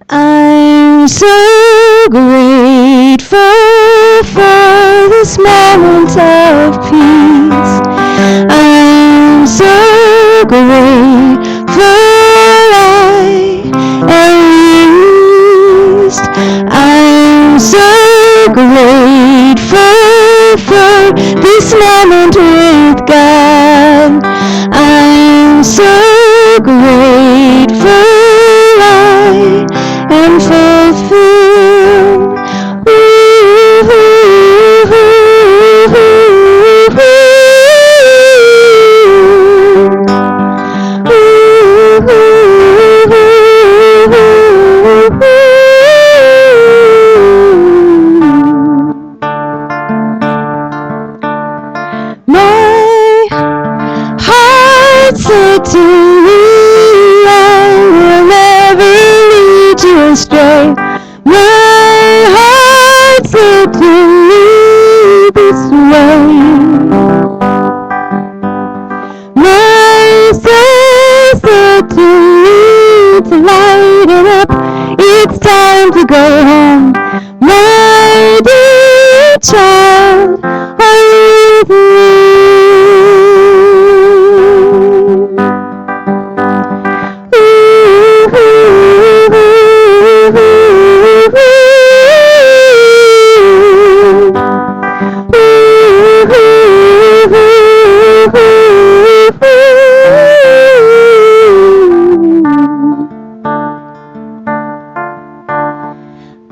I'm so grateful for this moment of peace. I'm so grateful I am used. I'm so grateful for this moment with God. I'm so grateful I am fulfilled. My heart said to me, I will never lead you astray. My heart said to me this way. My soul said to me to lighten up. It's time to go home. My dear child, are you with me?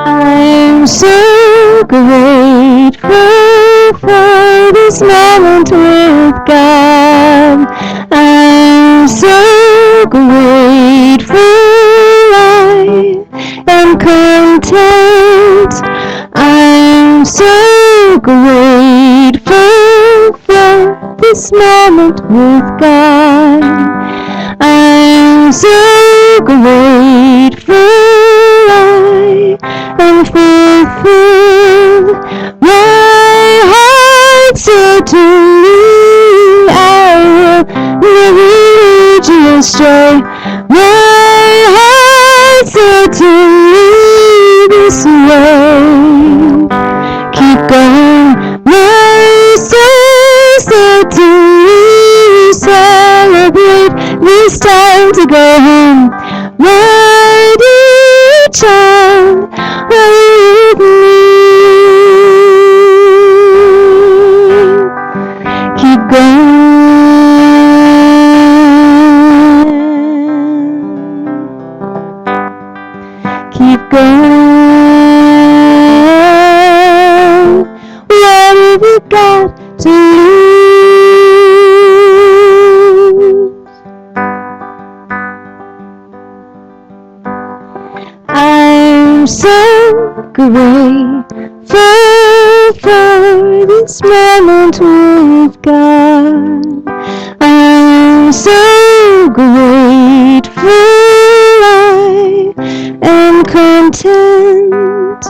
I'm so grateful for this moment with God. I'm so grateful I am content. I'm so grateful for this moment with God. I'm so grateful I am fulfilled. My heart said to me, I will never lead you astray. My heart said to me this way. Keep going. My soul said to me, celebrate this time to go home. My dear child, are you with me? Keep going. Keep going. What have you got to lose? I'm so grateful for this moment with God. I'm so grateful I am content.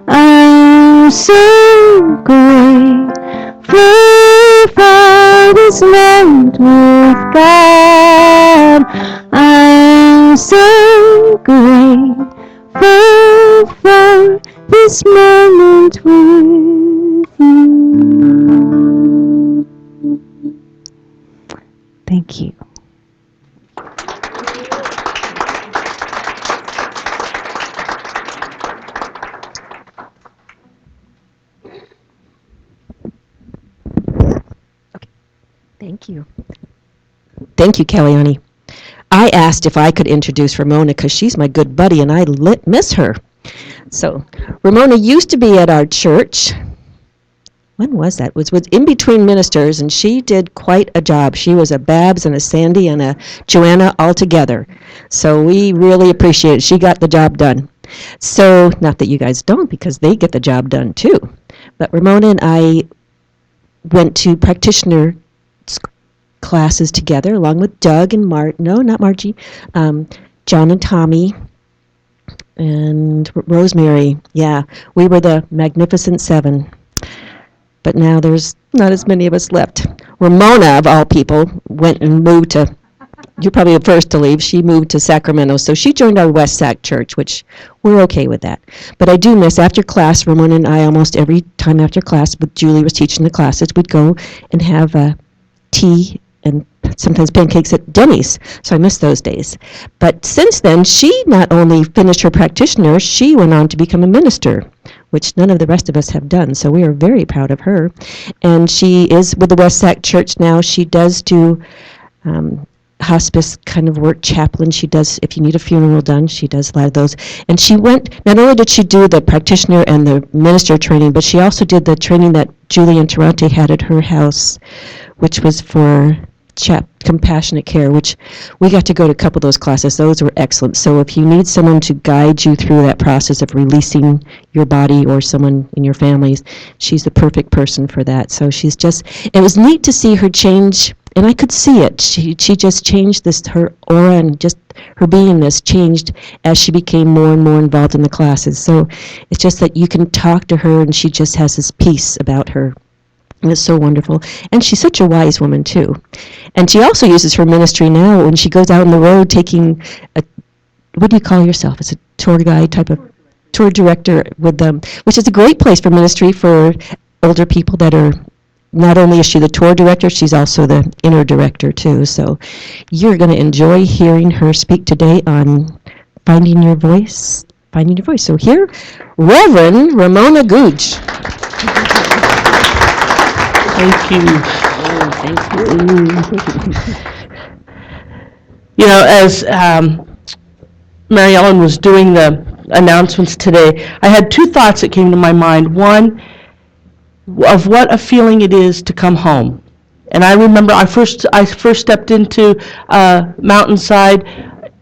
I'm so grateful for this moment with God. I'm so grateful for this moment with you. Thank you. Thank you. Thank you, Kalyani. I asked if I could introduce Ramona because she's my good buddy and I miss her. So Ramona used to be at our church. When was that? Was in between ministers, and she did quite a job. She was a Babs and a Sandy and a Joanna all together. So we really appreciate it. She got the job done. So, not that you guys don't, because they get the job done too. But Ramona and I went to practitioner classes together, along with Doug and Margie, John and Tommy, and Rosemary. Yeah, we were the Magnificent Seven. But now there's not as many of us left. Ramona, of all people, went and moved to you're probably the first to leave. She moved to Sacramento, so she joined our West Sac church, which we're okay with that. But I do miss after class. Ramona and I almost every time after class, but Julie was teaching the classes, we'd go and have tea and sometimes pancakes at Denny's. So I miss those days. But since then, she not only finished her practitioner, she went on to become a minister, which none of the rest of us have done. So we are very proud of her. And she is with the West Sac Church now. She does do hospice kind of work, chaplain. She does, if you need a funeral done, she does a lot of those. And she went, not only did she do the practitioner and the minister training, but she also did the training that Julie and Tarante had at her house, which was for compassionate care, which we got to go to a couple of those classes. Those were excellent. So if you need someone to guide you through that process of releasing your body or someone in your families, she's the perfect person for that. So she's just, it was neat to see her change, and I could see it. She just changed her aura, and just her beingness changed as she became more and more involved in the classes. So it's just that you can talk to her, and she just has this peace about her. And it's so wonderful. And she's such a wise woman, too. And she also uses her ministry now when she goes out on the road taking what do you call yourself? It's a tour guide type of tour director with them, which is a great place for ministry for older people that are, not only is she the tour director, she's also the inner director, too. So you're going to enjoy hearing her speak today on finding your voice. So here, Reverend Ramona Gooch. Thank you. Thank you. You know, as Mary Ellen was doing the announcements today, I had two thoughts that came to my mind. One, of what a feeling it is to come home. And I remember I first stepped into Mountainside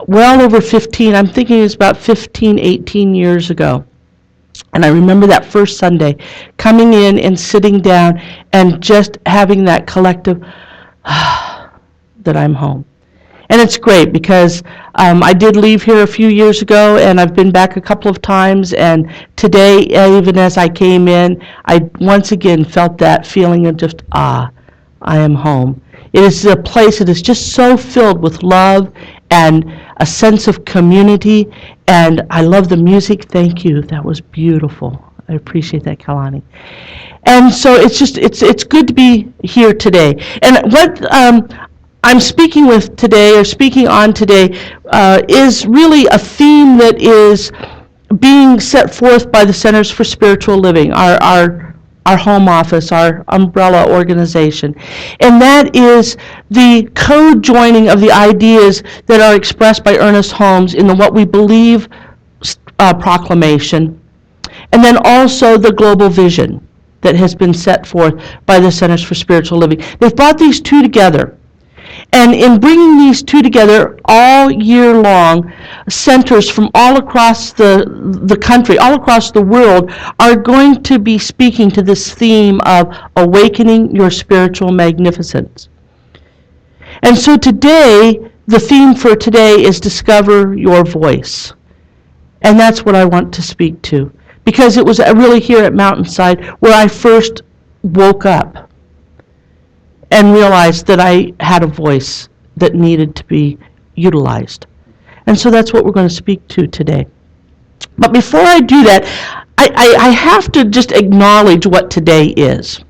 well over 15, I'm thinking it was about 15, 18 years ago. And I remember that first Sunday, coming in and sitting down and just having that collective, that I'm home. And it's great because I did leave here a few years ago, and I've been back a couple of times, and today, even as I came in, I once again felt that feeling of just, I am home. It is a place that is just so filled with love and a sense of community, and I love the music. Thank you. That was beautiful. I appreciate that, Kalyani. And so it's good to be here today. And what I'm speaking on today is really a theme that is being set forth by the Centers for Spiritual Living, our home office, our umbrella organization. And that is the co-joining of the ideas that are expressed by Ernest Holmes in the What We Believe proclamation, and then also the global vision that has been set forth by the Centers for Spiritual Living. They've brought these two together. And in bringing these two together all year long, centers from all across the country, all across the world, are going to be speaking to this theme of awakening your spiritual magnificence. And so today, the theme for today is discover your voice. And that's what I want to speak to, because it was really here at Mountainside where I first woke up and realized that I had a voice that needed to be utilized. And so that's what we're going to speak to today. But before I do that, I have to just acknowledge what today is.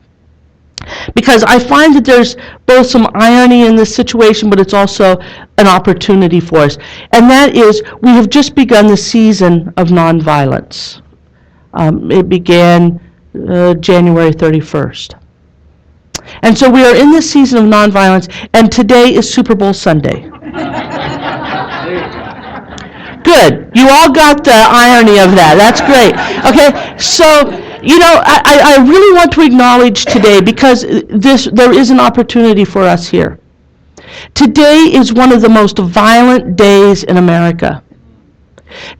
Because I find that there's both some irony in this situation, but it's also an opportunity for us. And that is, we have just begun the season of nonviolence. It began January 31st. And so we are in this season of nonviolence, and today is Super Bowl Sunday. Good. You all got the irony of that. That's great. Okay, so, you know, I really want to acknowledge today, because there is an opportunity for us here. Today is one of the most violent days in America.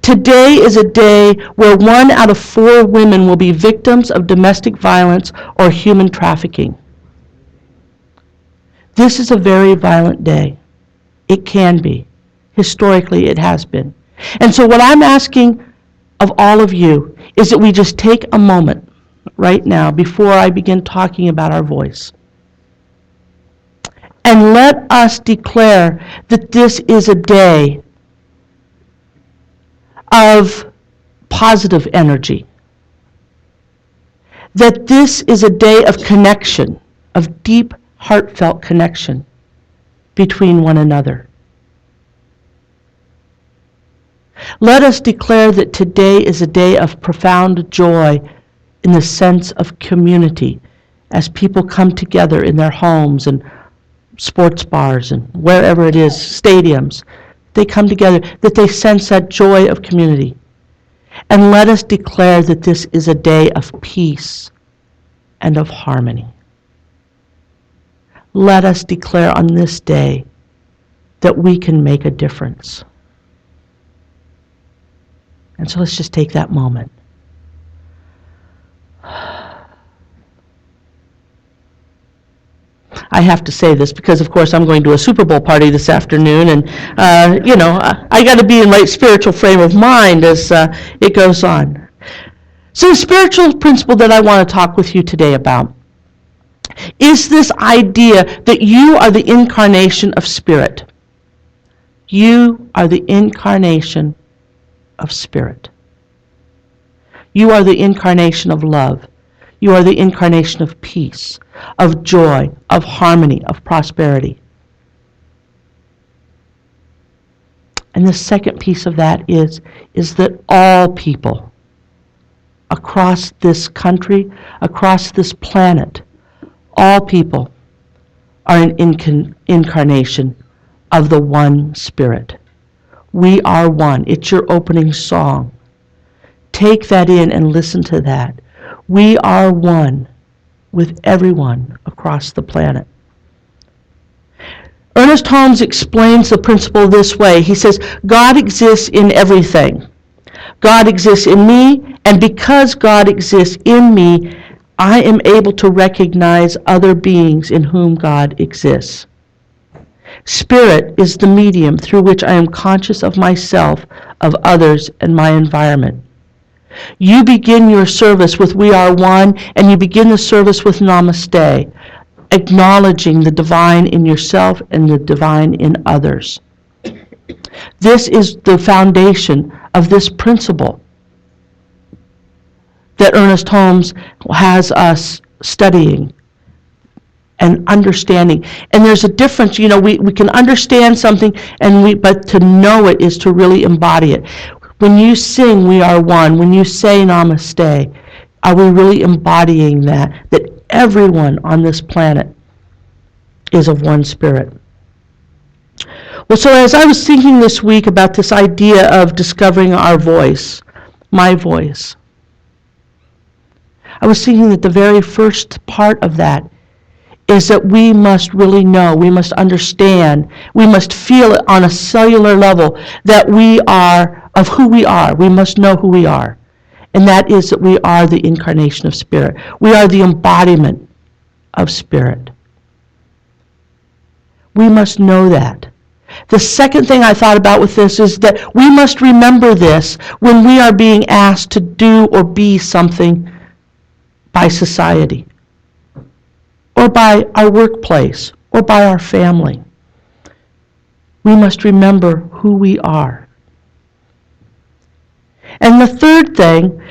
Today is a day where 1 out of 4 women will be victims of domestic violence or human trafficking. This is a very violent day. It can be. Historically, it has been. And so what I'm asking of all of you is that we just take a moment right now before I begin talking about our voice. And let us declare that this is a day of positive energy. That this is a day of connection, of deep, heartfelt connection between one another. Let us declare that today is a day of profound joy in the sense of community as people come together in their homes and sports bars and wherever it is, stadiums. They come together, that they sense that joy of community. And let us declare that this is a day of peace and of harmony. Let us declare on this day that we can make a difference. And so let's just take that moment. I have to say this because, of course, I'm going to a Super Bowl party this afternoon, and, I got to be in right spiritual frame of mind as it goes on. So the spiritual principle that I want to talk with you today about is this idea that you are the incarnation of Spirit. You are the incarnation of Spirit. You are the incarnation of love. You are the incarnation of peace, of joy, of harmony, of prosperity. And the second piece of that is that all people across this country, across this planet, all people are an incarnation of the one Spirit. We are one. It's your opening song. Take that in and listen to that. We are one with everyone across the planet. Ernest Holmes explains the principle this way. He says, God exists in everything. God exists in me, and because God exists in me, I am able to recognize other beings in whom God exists. Spirit is the medium through which I am conscious of myself, of others, and my environment. You begin your service with We Are One, and you begin the service with Namaste, acknowledging the divine in yourself and the divine in others. This is the foundation of this principle that Ernest Holmes has us studying and understanding. And there's a difference, we can understand something, but to know it is to really embody it. When you sing We Are One, when you say Namaste, are we really embodying that everyone on this planet is of one Spirit? Well, so as I was thinking this week about this idea of discovering our voice, my voice, I was thinking that the very first part of that is that we must really know, we must understand, we must feel it on a cellular level that we are of who we are. We must know who we are. And that is that we are the incarnation of Spirit. We are the embodiment of Spirit. We must know that. The second thing I thought about with this is that we must remember this when we are being asked to do or be something by society, or by our workplace, or by our family. We must remember who we are. And the third thing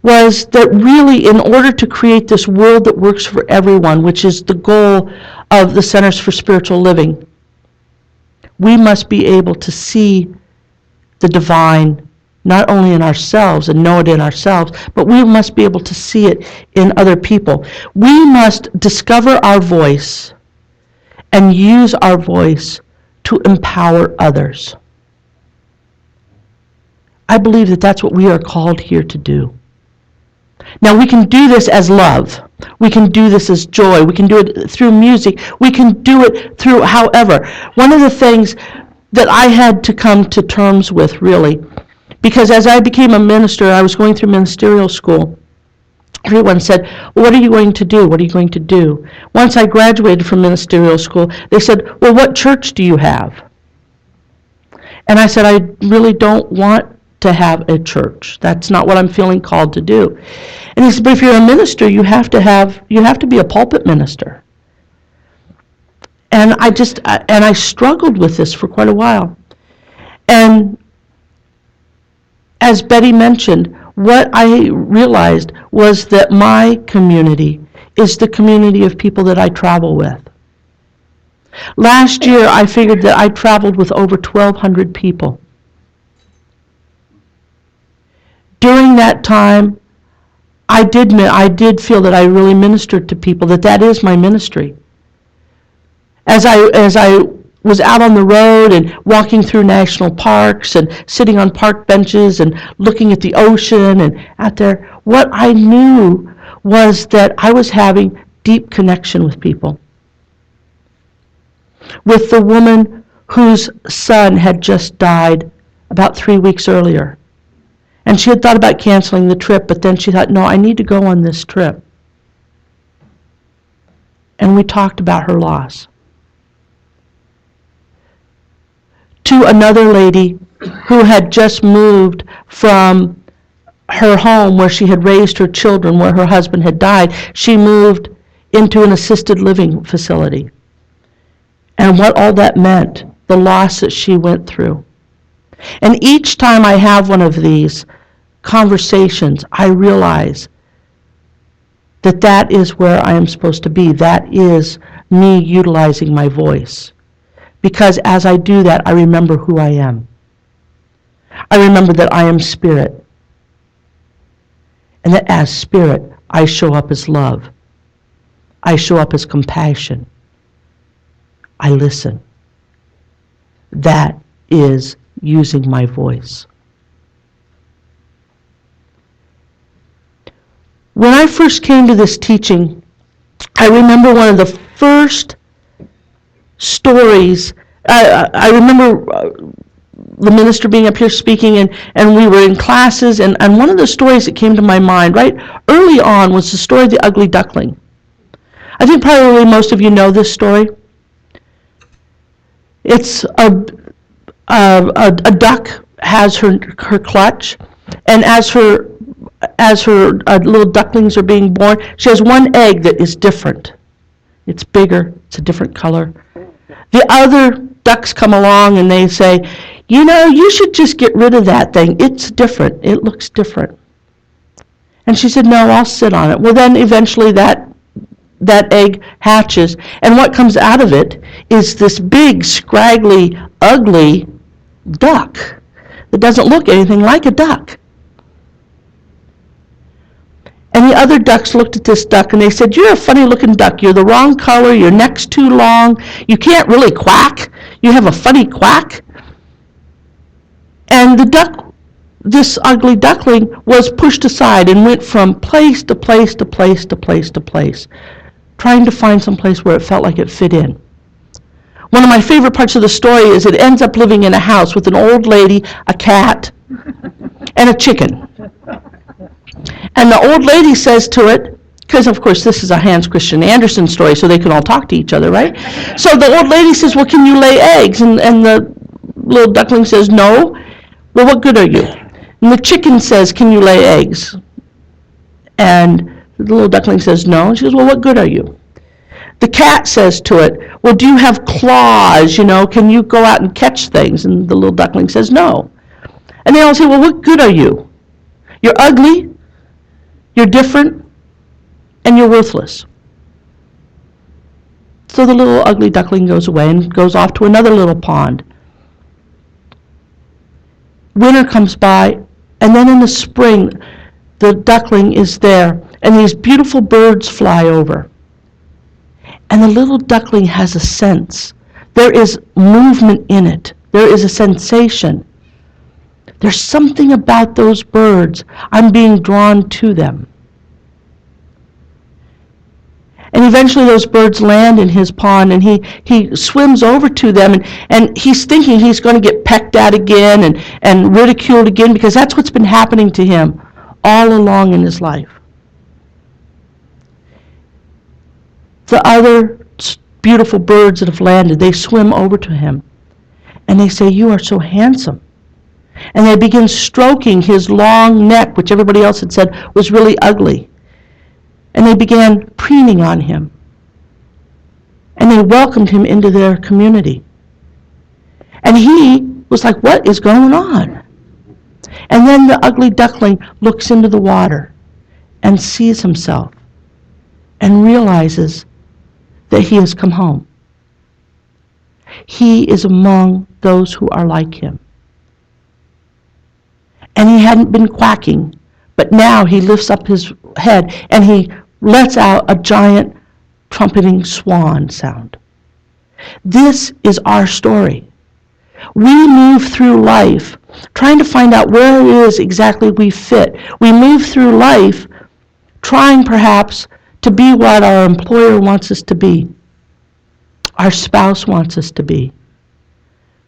was that really, in order to create this world that works for everyone, which is the goal of the Centers for Spiritual Living, we must be able to see the divine not only in ourselves and know it in ourselves, but we must be able to see it in other people. We must discover our voice and use our voice to empower others. I believe that that's what we are called here to do. Now, we can do this as love. We can do this as joy. We can do it through music. We can do it through however. One of the things that I had to come to terms with, really, because as I became a minister, I was going through ministerial school. Everyone said, well, what are you going to do? What are you going to do? Once I graduated from ministerial school, they said, well, what church do you have? And I said, I really don't want to have a church. That's not what I'm feeling called to do. And he said, but if you're a minister, you have to be a pulpit minister. And I struggled with this for quite a while. And as Betty mentioned, what I realized was that my community is the community of people that I travel with. Last year, I figured that I traveled with over 1,200 people. During that time, I did feel that I really ministered to people, that is my ministry. As I was out on the road and walking through national parks and sitting on park benches and looking at the ocean and out there, what I knew was that I was having deep connection with people. With the woman whose son had just died about 3 weeks earlier. And she had thought about canceling the trip, but then she thought, no, I need to go on this trip. And we talked about her loss. To another lady who had just moved from her home where she had raised her children, where her husband had died. She moved into an assisted living facility. And what all that meant, the loss that she went through. And each time I have one of these conversations, I realize that is where I am supposed to be. That is me utilizing my voice. Because as I do that, I remember who I am. I remember that I am spirit. And that as spirit, I show up as love. I show up as compassion. I listen. That is using my voice. When I first came to this teaching, I remember one of the first stories. I remember the minister being up here speaking, and we were in classes, and one of the stories that came to my mind right early on was the story of the ugly duckling. I think probably most of you know this story. It's a duck has her clutch, and as her little ducklings are being born, she has one egg that is different. It's bigger, it's a different color. The other ducks come along and they say, you should just get rid of that thing. It's different. It looks different. And she said, no, I'll sit on it. Well, then eventually that egg hatches, and what comes out of it is this big, scraggly, ugly duck that doesn't look anything like a duck. And the other ducks looked at this duck and they said, you're a funny-looking duck. You're the wrong color. Your neck's too long. You can't really quack. You have a funny quack. And the duck, this ugly duckling, was pushed aside and went from place to place to place to place to place, trying to find some place where it felt like it fit in. One of my favorite parts of the story is it ends up living in a house with an old lady, a cat, and a chicken. And the old lady says to it, because of course this is a Hans Christian Andersen story, so they can all talk to each other, right? So the old lady says, well, can you lay eggs? And the little duckling says, no. Well, what good are you? And the chicken says, can you lay eggs? And the little duckling says, no. And she goes, well, what good are you? The cat says to it, well, do you have claws? Can you go out and catch things? And the little duckling says, no. And they all say, well, what good are you? You're ugly, you're different, and you're worthless. So the little ugly duckling goes away and goes off to another little pond. Winter comes by, and then in the spring, the duckling is there, and these beautiful birds fly over. And the little duckling has a sense. There is movement in it. There is a sensation. There's something about those birds. I'm being drawn to them. And eventually those birds land in his pond, and he swims over to them, and he's thinking he's going to get pecked at again and ridiculed again, because that's what's been happening to him all along in his life. The other beautiful birds that have landed, they swim over to him, and they say, you are so handsome. And they begin stroking his long neck, which everybody else had said was really ugly. And they began preening on him. And they welcomed him into their community. And he was like, what is going on? And then the ugly duckling looks into the water and sees himself and realizes that he has come home. He is among those who are like him. And he hadn't been quacking, but now he lifts up his head and he lets out a giant trumpeting swan sound. This is our story. We move through life trying to find out where it is exactly we fit. We move through life trying perhaps to be what our employer wants us to be, our spouse wants us to be.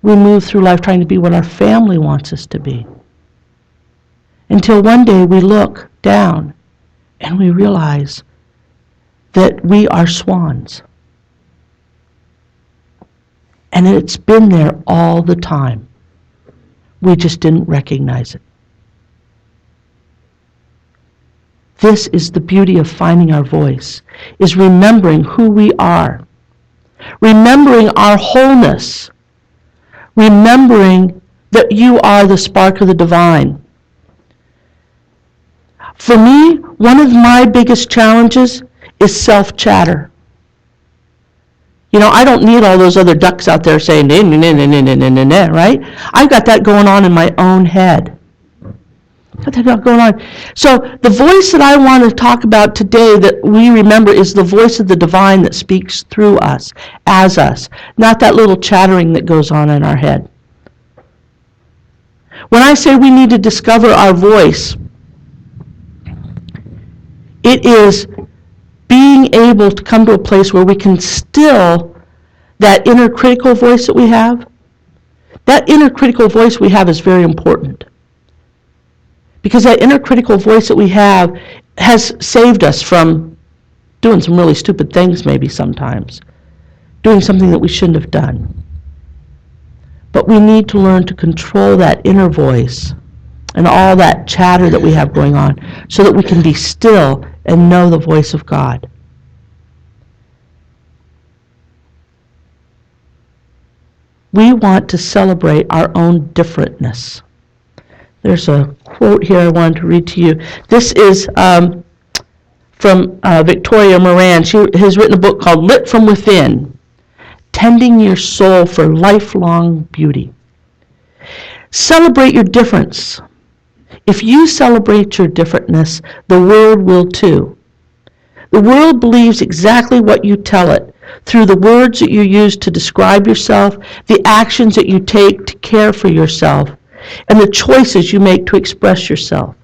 We move through life trying to be what our family wants us to be. Until one day we look down and we realize that we are swans. And it's been there all the time. We just didn't recognize it. This is the beauty of finding our voice, is remembering who we are, remembering our wholeness, remembering that you are the spark of the divine. For me, one of my biggest challenges is self-chatter. You know, I don't need all those other ducks out there saying, nah, nah, nah, nah, nah, nah, nah, nah, right? I've got that going on in my own head. Got that going on. So the voice that I want to talk about today that we remember is the voice of the divine that speaks through us, as us, not that little chattering that goes on in our head. When I say we need to discover our voice, it is being able to come to a place where we can still that inner critical voice that we have. That inner critical voice we have is very important. Because that inner critical voice that we have has saved us from doing some really stupid things maybe sometimes. Doing something that we shouldn't have done. But we need to learn to control that inner voice and all that chatter that we have going on so that we can be still and know the voice of God. We want to celebrate our own differentness. There's a quote here I wanted to read to you. This is from Victoria Moran. She has written a book called Lit from Within, Tending Your Soul for Lifelong Beauty. Celebrate your difference. If you celebrate your differentness, the world will too. The world believes exactly what you tell it, through the words that you use to describe yourself, the actions that you take to care for yourself, and the choices you make to express yourself.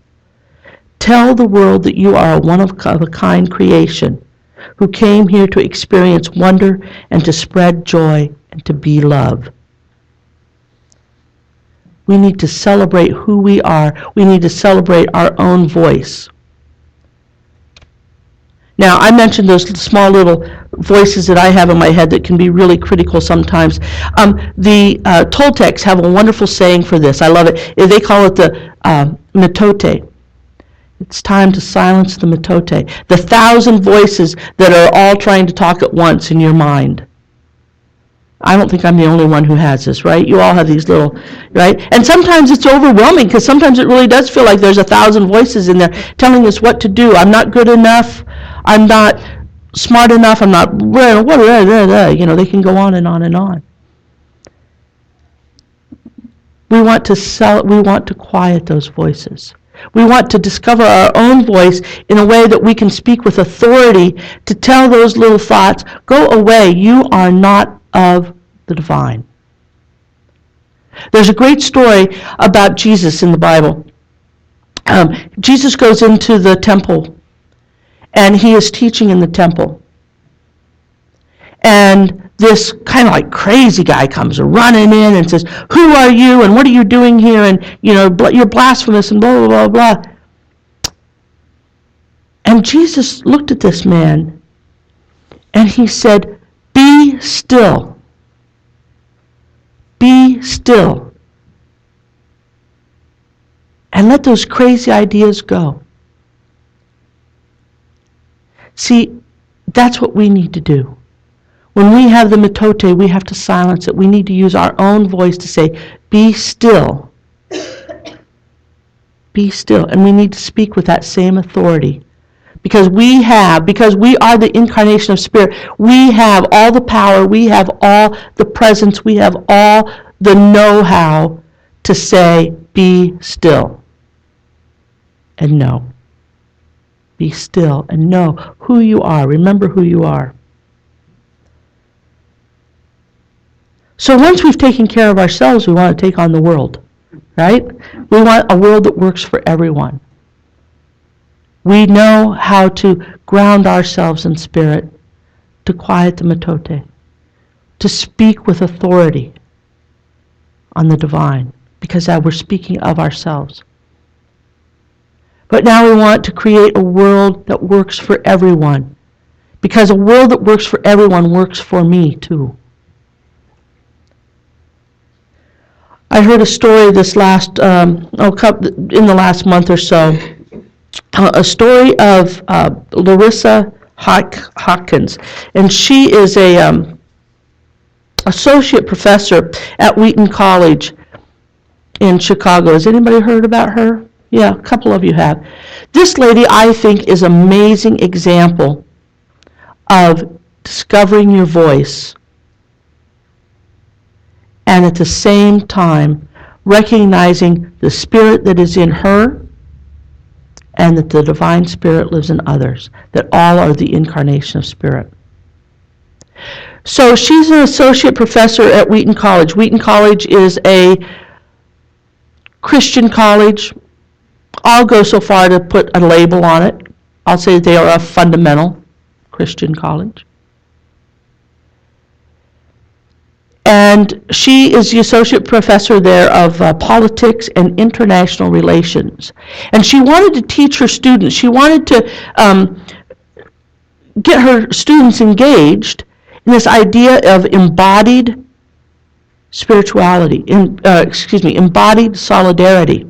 Tell the world that you are a one-of-a-kind creation who came here to experience wonder and to spread joy and to be love. We need to celebrate who we are. We need to celebrate our own voice. Now, I mentioned those small little voices that I have in my head that can be really critical sometimes. The Toltecs have a wonderful saying for this. I love it. They call it the mitote. It's time to silence the mitote, the 1,000 voices that are all trying to talk at once in your mind. I don't think I'm the only one who has this, right? You all have these little, right? And sometimes it's overwhelming because sometimes it really does feel like there's 1,000 voices in there telling us what to do. I'm not good enough. I'm not smart enough. I'm not, you know, they can go on and on and on. We want to quiet those voices. We want to discover our own voice in a way that we can speak with authority to tell those little thoughts, go away, you are not of the divine. There's a great story about Jesus in the Bible. Jesus goes into the temple, and he is teaching in the temple. And this kind of like crazy guy comes running in and says, "Who are you, and what are you doing here, and you know, you're blasphemous," and blah, blah, blah, blah. And Jesus looked at this man, and he said, "Be still. Be still. And let those crazy ideas go." See, that's what we need to do. When we have the mitote, we have to silence it. We need to use our own voice to say, be still. Be still. And we need to speak with that same authority. Because we are the incarnation of Spirit, we have all the power, we have all the presence, we have all the know-how to say, be still and know. Be still and know who you are. Remember who you are. So once we've taken care of ourselves, we want to take on the world, right? We want a world that works for everyone. We know how to ground ourselves in spirit, to quiet the mitote, to speak with authority on the divine, because we're speaking of ourselves. But now we want to create a world that works for everyone, because a world that works for everyone works for me too. I heard a story in the last month or so, a story of Larissa Hawkins, and she is a associate professor at Wheaton College in Chicago. Has anybody heard about her? Yeah, a couple of you have. This lady, I think, is an amazing example of discovering your voice and at the same time recognizing the spirit that is in her and that the divine spirit lives in others, that all are the incarnation of spirit. So she's an associate professor at Wheaton College. Wheaton College is a Christian college. I'll go so far to put a label on it. I'll say they are a fundamental Christian college. And she is the associate professor there of politics and international relations. And she wanted to teach her students. She wanted to get her students engaged in this idea of embodied spirituality, embodied solidarity.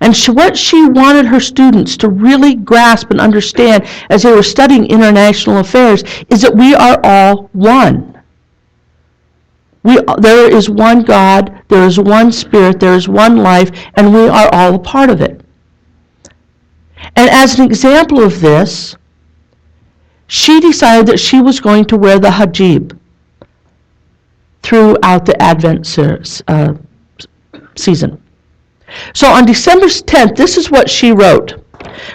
And what she wanted her students to really grasp and understand as they were studying international affairs is that we are all one. There is one God, there is one Spirit, there is one life, and we are all a part of it. And as an example of this, she decided that she was going to wear the hijab throughout the Advent season. So on December 10th, this is what she wrote.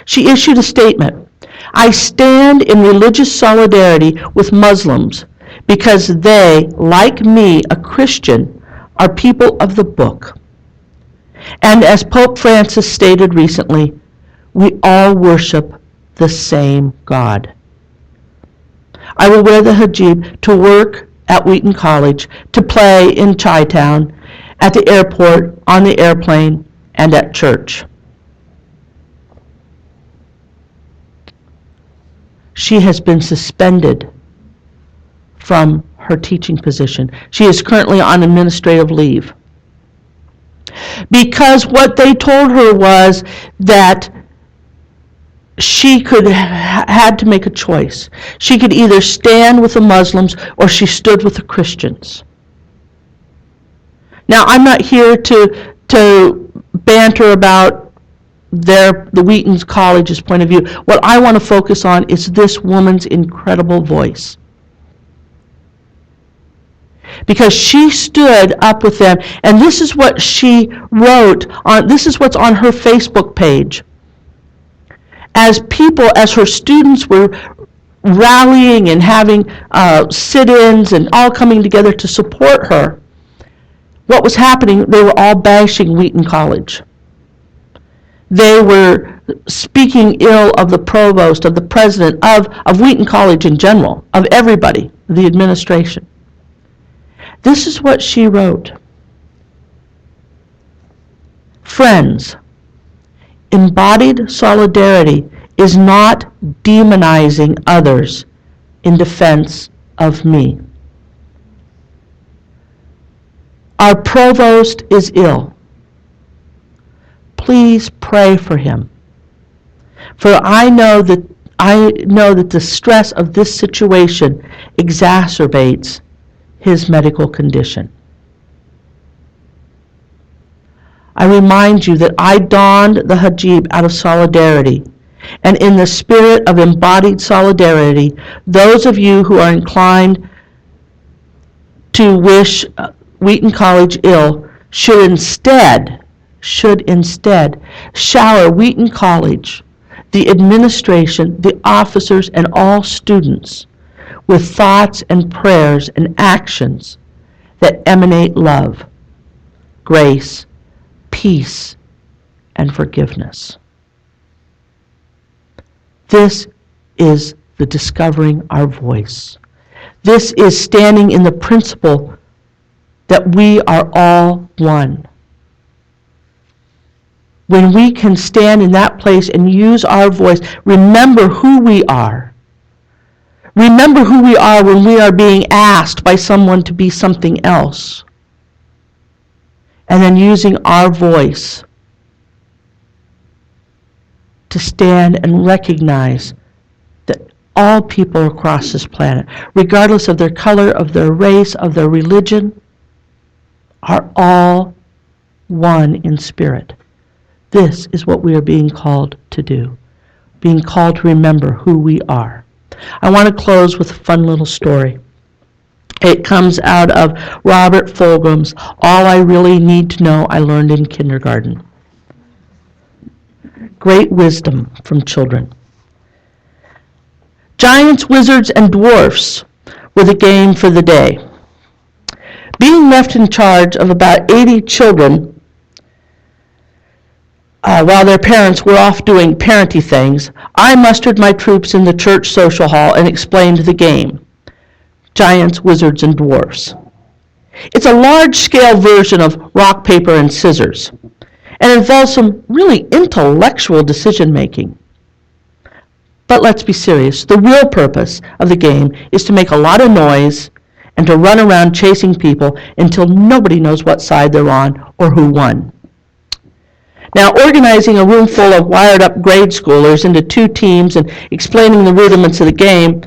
She issued a statement. I stand in religious solidarity with Muslims because they, like me, a Christian, are people of the book. And as Pope Francis stated recently, we all worship the same God. I will wear the hijab to work at Wheaton College, to play in Chi-Town, at the airport, on the airplane, and at church. She has been suspended from her teaching position. She is currently on administrative leave. Because what they told her was that she had to make a choice. She could either stand with the Muslims or she stood with the Christians. Now, I'm not here to banter about the Wheaton College's point of view. What I want to focus on is this woman's incredible voice. Because she stood up with them, and this is what she wrote this is what's on her Facebook page. As her students were rallying and having sit-ins and all coming together to support her, what was happening, they were all bashing Wheaton College. They were speaking ill of the provost, of the president, of Wheaton College in general, of everybody, the administration. This is what she wrote. Friends, embodied solidarity is not demonizing others in defense of me. Our provost is ill. Please pray for him. For I know that I know that the stress of this situation exacerbates his medical condition. I remind you that I donned the hijab out of solidarity, and in the spirit of embodied solidarity, those of you who are inclined to wish Wheaton College ill should instead shower Wheaton College, the administration, the officers, and all students with thoughts and prayers and actions that emanate love, grace, peace, and forgiveness. This is the discovering our voice. This is standing in the principle that we are all one. When we can stand in that place and use our voice, remember who we are. Remember who we are when we are being asked by someone to be something else. And then using our voice to stand and recognize that all people across this planet, regardless of their color, of their race, of their religion, are all one in spirit. This is what we are being called to do, being called to remember who we are. I want to close with a fun little story. It comes out of Robert Fulgham's All I Really Need to Know I Learned in Kindergarten. Great wisdom from children. Giants, wizards, and dwarfs were the game for the day. Being left in charge of about 80 children while their parents were off doing parenty things, I mustered my troops in the church social hall and explained the game. Giants, wizards, and dwarfs. It's a large-scale version of rock, paper, and scissors, and involves some really intellectual decision-making. But let's be serious. The real purpose of the game is to make a lot of noise and to run around chasing people until nobody knows what side they're on or who won. Now, organizing a room full of wired-up grade schoolers into two teams and explaining the rudiments of the game,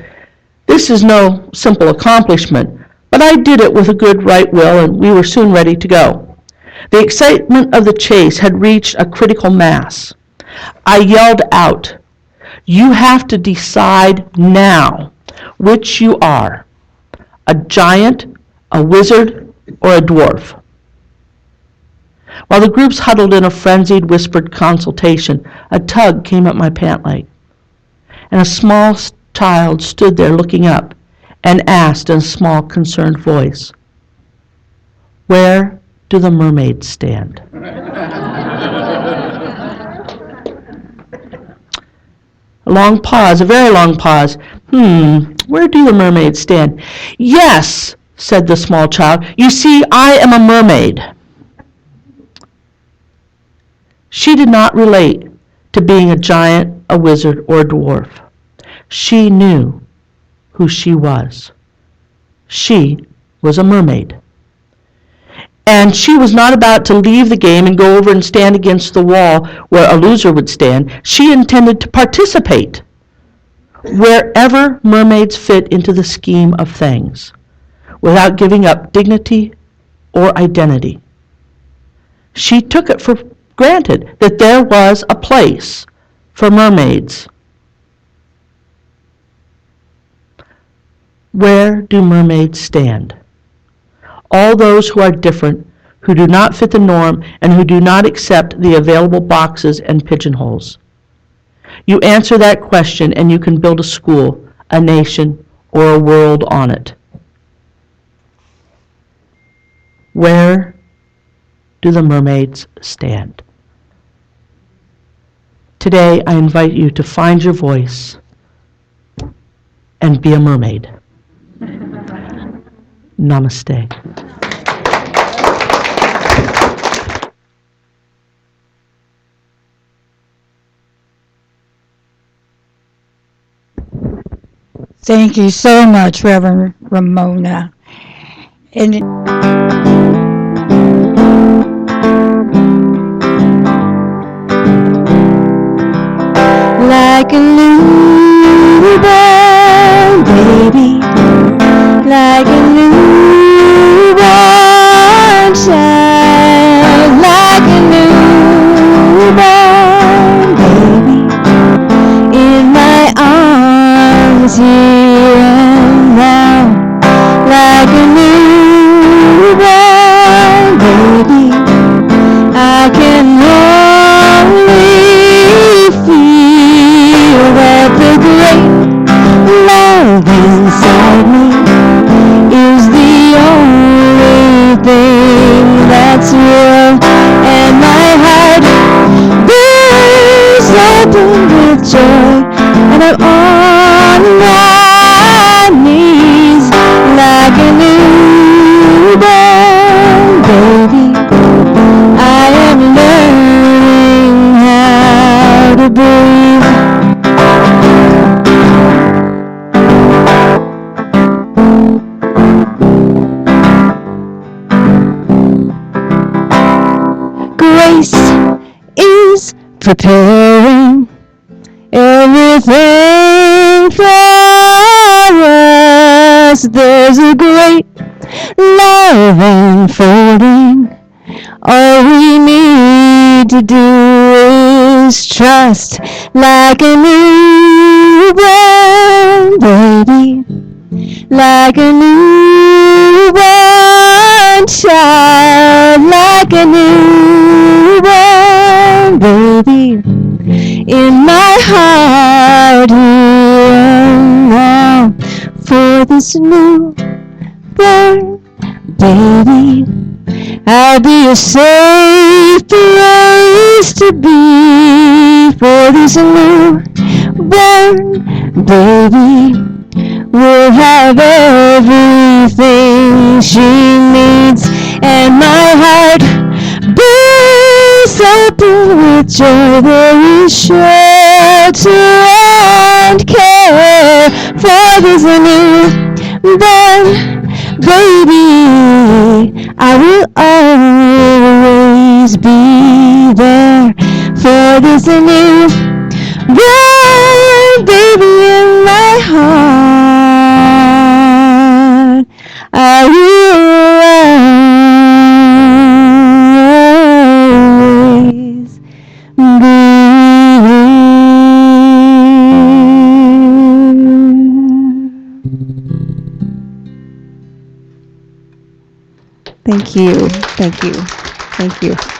this is no simple accomplishment, but I did it with a good right will, and we were soon ready to go. The excitement of the chase had reached a critical mass. I yelled out, "You have to decide now which you are, a giant, a wizard, or a dwarf." While the groups huddled in a frenzied, whispered consultation, a tug came at my pant leg, and a small child stood there looking up and asked in a small, concerned voice, "Where do the mermaids stand?" A long pause, a very long pause. Where do the mermaids stand? "Yes," said the small child. "You see, I am a mermaid." She did not relate to being a giant, a wizard, or a dwarf. She knew who she was. She was a mermaid. And she was not about to leave the game and go over and stand against the wall where a loser would stand. She intended to participate wherever mermaids fit into the scheme of things, without giving up dignity or identity. She took it for granted that there was a place for mermaids. Where do mermaids stand? All those who are different, who do not fit the norm, and who do not accept the available boxes and pigeonholes. You answer that question and you can build a school, a nation, or a world on it. Where do the mermaids stand? Today, I invite you to find your voice and be a mermaid. Namaste. Thank you so much, Reverend Ramona. And Like a loon joy, and I'm on my knees like a newborn baby. I am learning how to breathe. Grace is preparing everything for us. There's a great love unfolding. All we need to do is trust like a newborn baby, like a newborn child, like a newborn baby. In my heart here now for this newborn baby. I'll be a safe place to be for this newborn baby. Will have everything she needs, and my heart bursts open with joy. There is shelter and care for this newborn baby. I will always be there for this newborn baby in my heart. I will always be. Thank you. Thank you. Thank you.